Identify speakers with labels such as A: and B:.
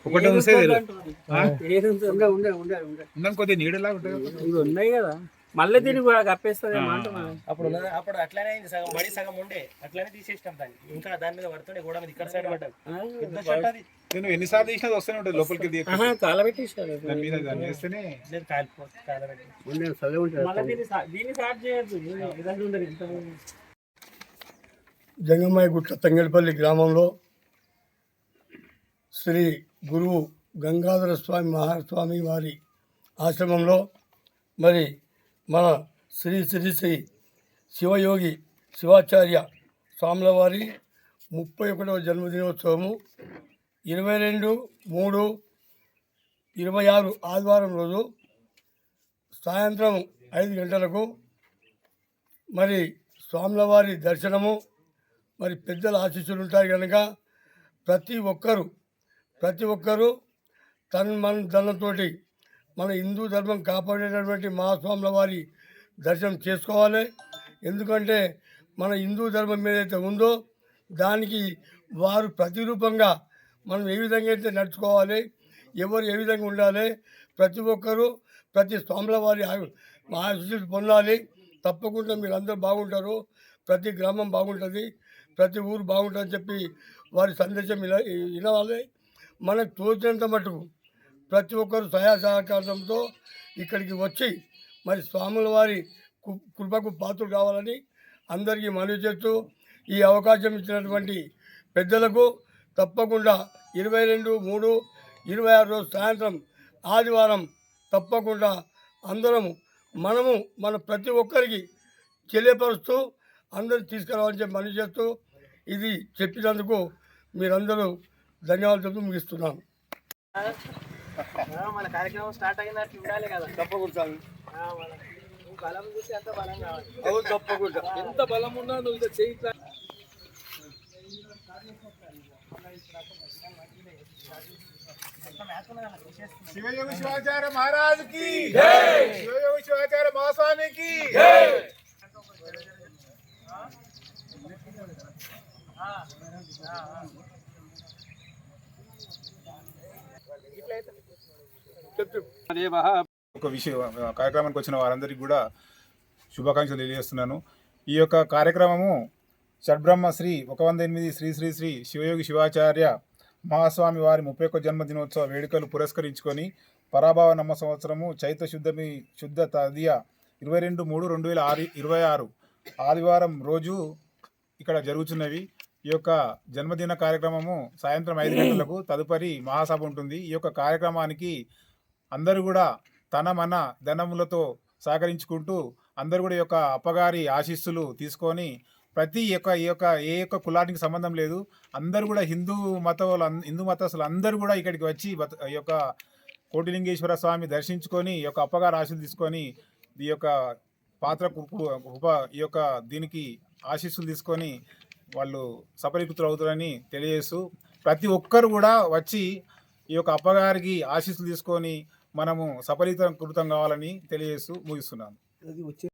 A: ఒకటే వస్తాయి
B: కొద్దిగా నీడలా ఉంటుంది
A: ఉన్నాయి కదా, మళ్ళీ దీన్ని కూడా కప్పేస్తుంది అంటున్నాను.
C: అప్పుడు అప్పుడు అట్లానే అయింది, సగం బడి సగం ఉండే అట్లానే తీసేసినాం దాన్ని. ఇంకా దాని మీద పడుతుండే గోడ మీద ఇక్కడ సైడ్ పడ్డది.
B: నేను ఎన్నిసార్లు తీసినా వస్తూనే ఉంటుంది లోపలికి.
A: కాలబెట్టేసారు
B: దాని మీద దాన్ని వేస్తేనే
D: జంగమ్మాయి గుట్ల తంగేడుపల్లి గ్రామంలో శ్రీ గురువు గంగాధర స్వామి మహాస్వామి వారి ఆశ్రమంలో మరి మన శ్రీ శ్రీ శ్రీ శివయోగి శివాచార్య స్వాముల వారి 31వ జన్మదినోత్సవము 22/3/26 ఆదివారం రోజు సాయంత్రం 5 గంటలకు మరి స్వాముల వారి దర్శనము, మరి పెద్దల ఆశీస్సులు ఉంటాయి కనుక ప్రతి ఒక్కరూ మన ధనంతోటి మన హిందూ ధర్మం కాపాడేటటువంటి మహాస్వాముల వారి దర్శనం చేసుకోవాలి. ఎందుకంటే మన హిందూ ధర్మం ఏదైతే ఉందో దానికి వారు ప్రతిరూపంగా మనం ఏ విధంగా అయితే నడుచుకోవాలి, ఎవరు ఏ విధంగా ఉండాలి, ప్రతి ఒక్కరూ ప్రతి స్వాముల వారి ఆశీస్సులు పొందాలి. తప్పకుండా మీరు అందరూ బాగుంటారు, ప్రతి గ్రామం బాగుంటుంది, ప్రతి ఊరు బాగుంటుందని చెప్పి వారి సందేశం వినవాలి. మనకు తోచినంత మటుకు ప్రతి ఒక్కరు సహాయ సహకారంతో ఇక్కడికి వచ్చి మరి స్వాముల వారి కృపకు పాత్రలు కావాలని అందరికీ మనవి చేస్తూ ఈ అవకాశం ఇచ్చినటువంటి పెద్దలకు తప్పకుండా 22/3/26 రోజు సాయంత్రం ఆదివారం తప్పకుండా మనము మన ప్రతి ఒక్కరికి తెలియపరుస్తూ అందరూ తీసుకురావాలని చెప్పి మనవి చేస్తూ ఇది చెప్పినందుకు మీరందరూ ధన్యవాదాలు చెప్తూ ముగిస్తున్నాను.
C: మన కార్యక్రమం స్టార్ట్ అయినట్టు ఉండాలి కదా.
D: తప్పకుండా
C: బలం చూసి ఎంత బలం కావాలి.
D: తప్పకుండా
A: ఎంత బలం ఉన్నా నువ్వు ఇక చేయి.
B: శివయోగి శివాచార్య మహారాజుకి జై, శివయోగి శివాచార్య మహాస్వామికి జై. ఒక విషయం కార్యక్రమానికి వచ్చిన వారందరికీ కూడా శుభాకాంక్షలు తెలియజేస్తున్నాను. ఈ యొక్క కార్యక్రమము షడ్బ్రహ్మ శ్రీ 108 శ్రీ శ్రీ శ్రీ శివయోగి శివాచార్య మహాస్వామి వారి 31వ జన్మదినోత్సవ వేడుకలు పురస్కరించుకొని పరాభవ నమ్మ సంవత్సరము చైత్ర శుద్ధ తదియ 22/3/2026 ఆదివారం రోజు ఇక్కడ జరుగుతున్నవి. ఈ యొక్క జన్మదిన కార్యక్రమము సాయంత్రం 5 గంటలకు తదుపరి మహాసభ ఉంటుంది. ఈ యొక్క కార్యక్రమానికి అందరూ కూడా తన మన ధనములతో సహకరించుకుంటూ అందరూ కూడా ఈ యొక్క అప్పగారి ఆశీస్సులు తీసుకొని ప్రతి ఏ యొక్క కులానికి సంబంధం లేదు, అందరూ కూడా హిందూ మతస్థులు అందరూ కూడా ఇక్కడికి వచ్చి ఈ యొక్క కోటిలింగేశ్వర స్వామి దర్శించుకొని ఈ యొక్క అప్పగారి ఆశీస్సులు తీసుకొని ఈ యొక్క పాత్ర ఈ యొక్క దీనికి ఆశీస్సులు తీసుకొని వాళ్ళు సఫలీకృతులు అవుతారని తెలియజేస్తూ ప్రతి ఒక్కరు కూడా వచ్చి ఈ యొక్క అప్పగారికి ఆశీస్సులు తీసుకొని మనము సఫలీకృతం కావాలని తెలియజేస్తూ ముగిస్తున్నాను.